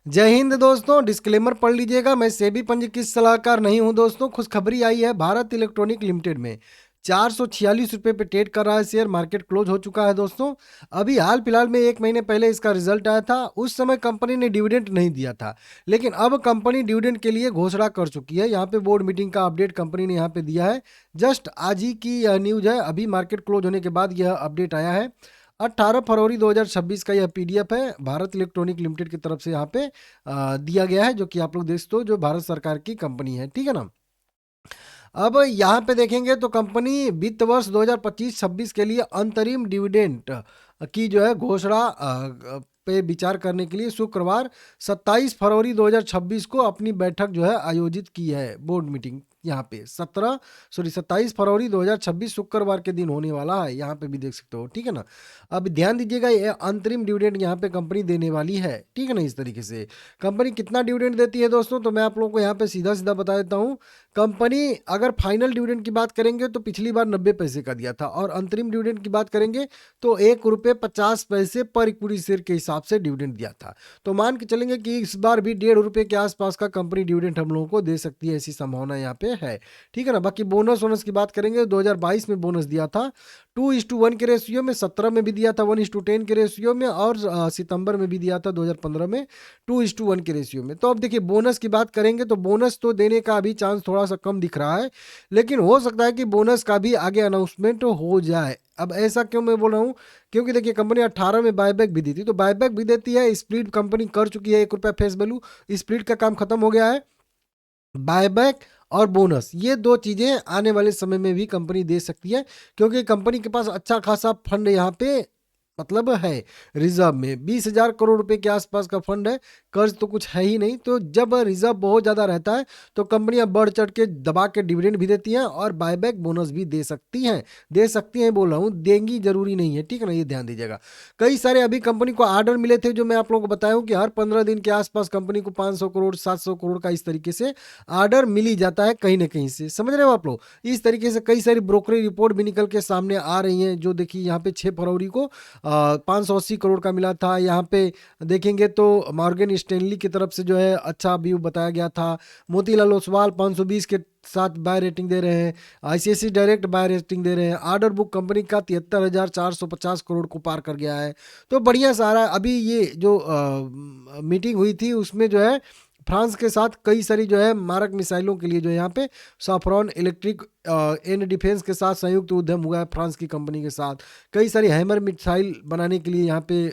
जय हिंद दोस्तों। डिस्क्लेमर पढ़ लीजिएगा, मैं सेबी पंजीकृत सलाहकार नहीं हूं दोस्तों। खुशखबरी आई है, भारत इलेक्ट्रॉनिक लिमिटेड में 446 रुपये पे ट्रेड कर रहा है शेयर। मार्केट क्लोज हो चुका है दोस्तों। अभी हाल फिलहाल में 1 महीने पहले इसका रिजल्ट आया था। उस समय कंपनी ने डिविडेंड नहीं दिया था, लेकिन अब कंपनी डिविडेंड के लिए घोषणा कर चुकी है। यहाँ पे बोर्ड मीटिंग का अपडेट कंपनी ने यहाँ पे दिया है। जस्ट आज ही की यह न्यूज है, अभी मार्केट क्लोज होने के बाद यह अपडेट आया है। 18 फरवरी 2026 का यह पीडीएफ है, भारत इलेक्ट्रॉनिक लिमिटेड की तरफ से यहाँ पे दिया गया है, जो कि आप लोग देख सकते हो, जो भारत सरकार की कंपनी है। ठीक है ना। अब यहाँ पे देखेंगे तो कंपनी वित्त वर्ष 2025-26 के लिए अंतरिम डिविडेंड की जो है घोषणा पे विचार करने के लिए शुक्रवार 27 फरवरी 2026 को अपनी बैठक जो है आयोजित की है। बोर्ड मीटिंग यहाँ पे 27 फरवरी 2026 शुक्रवार के दिन होने वाला है। यहाँ पे भी देख सकते हो। ठीक है ना। अब ध्यान दीजिएगा, ये अंतरिम डिविडेंड यहाँ पे कंपनी देने वाली है। ठीक है ना। इस तरीके से कंपनी कितना डिविडेंड देती है दोस्तों, तो मैं आप लोगों को यहाँ पे सीधा सीधा बता देता हूँ। कंपनी अगर फाइनल डिविडेंड की बात करेंगे तो पिछली बार 90 पैसे का दिया था, और अंतरिम डिविडेंड की बात करेंगे तो 1 रुपये 50 पैसे पर इक्विटी शेयर के हिसाब से डिविडेंड दिया था। तो मान के चलेंगे कि इस बार भी 1.5 रुपये के आसपास का कंपनी डिविडेंड हम लोगों को दे सकती है, ऐसी संभावना यहाँ पे है। ठीक है ना। बाकी बोनस वोनस की बात करेंगे, 2022 में बोनस दिया था 2:1 के रेशियो में, 17 में भी दिया था 1:10 के रेशियो में, और सितंबर में भी दिया था 2015 में 2:1 के रेशियो में। तो अब देखिए, बोनस की बात करेंगे तो बोनस तो देने का अभी चांस थोड़ा सा कम दिख रहा है, लेकिन हो सकता है कि बोनस का भी आगे अनाउंसमेंट हो जाए। अब ऐसा क्यों मैं बोल रहा हूँ, क्योंकि देखिए कंपनी 18 में बायबैक भी दी थी, तो बायबैक भी देती है। स्प्लिट कंपनी कर चुकी है, 1 रुपया फेस वैल्यू, स्प्लिट का काम खत्म हो गया है। बायबैक और बोनस, ये दो चीजें आने वाले समय में भी कंपनी दे सकती है, क्योंकि कंपनी के पास अच्छा खासा फंड यहाँ पे मतलब है। रिजर्व में 20,000 करोड़ रुपए के आसपास का फंड है। कर्ज तो कुछ है ही नहीं। तो जब रिजर्व बहुत ज़्यादा रहता है तो कंपनियां बढ़ चढ़ के दबा के डिविडेंड भी देती हैं, और बायबैक बोनस भी दे सकती हैं बोल रहा हूँ, देंगी जरूरी नहीं है। ठीक है ना, ये ध्यान दीजिएगा। कई सारे अभी कंपनी को आर्डर मिले थे, जो मैं आप लोगों को बताया हूँ कि हर 15 दिन के आसपास कंपनी को 500 करोड़ 700 करोड़ का इस तरीके से आर्डर मिल ही जाता है कहीं ना कहीं से। समझ रहे हो आप लोग। इस तरीके से कई सारी ब्रोकरेज रिपोर्ट भी निकल के सामने आ रही हैं, जो देखिए यहाँ पे 6 फरवरी को 580 करोड़ का मिला था। यहाँ पे देखेंगे तो मॉर्गन स्टैनली की तरफ से जो है अच्छा व्यू बताया गया था। मोतीलाल ओसवाल 520 के साथ बाय रेटिंग दे रहे हैं। आईसीआईसी डायरेक्ट बाय रेटिंग दे रहे हैं। ऑर्डर बुक कंपनी का 73,450 करोड़ को पार कर गया है। तो बढ़िया सारा अभी ये जो मीटिंग हुई थी उसमें जो है फ्रांस के साथ कई सारी जो है मारक मिसाइलों के लिए जो है यहाँ पे साफ्रॉन इलेक्ट्रिक एंड डिफेंस के साथ संयुक्त उद्यम हुआ है फ्रांस की कंपनी के साथ। कई सारी हैमर मिसाइल बनाने के लिए यहाँ पे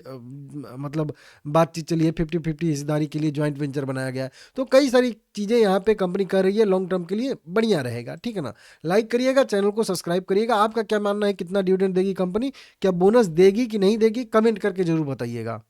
मतलब बातचीत चली है। 50-50 हिस्सेदारी के लिए ज्वाइंट वेंचर बनाया गया है। तो कई सारी चीज़ें यहाँ पे कंपनी कर रही है, लॉन्ग टर्म के लिए बढ़िया रहेगा। ठीक है ना। लाइक करिएगा, चैनल को सब्सक्राइब करिएगा। आपका क्या मानना है, कितना डिविडेंड देगी कंपनी, क्या बोनस देगी कि नहीं देगी, कमेंट करके जरूर बताइएगा।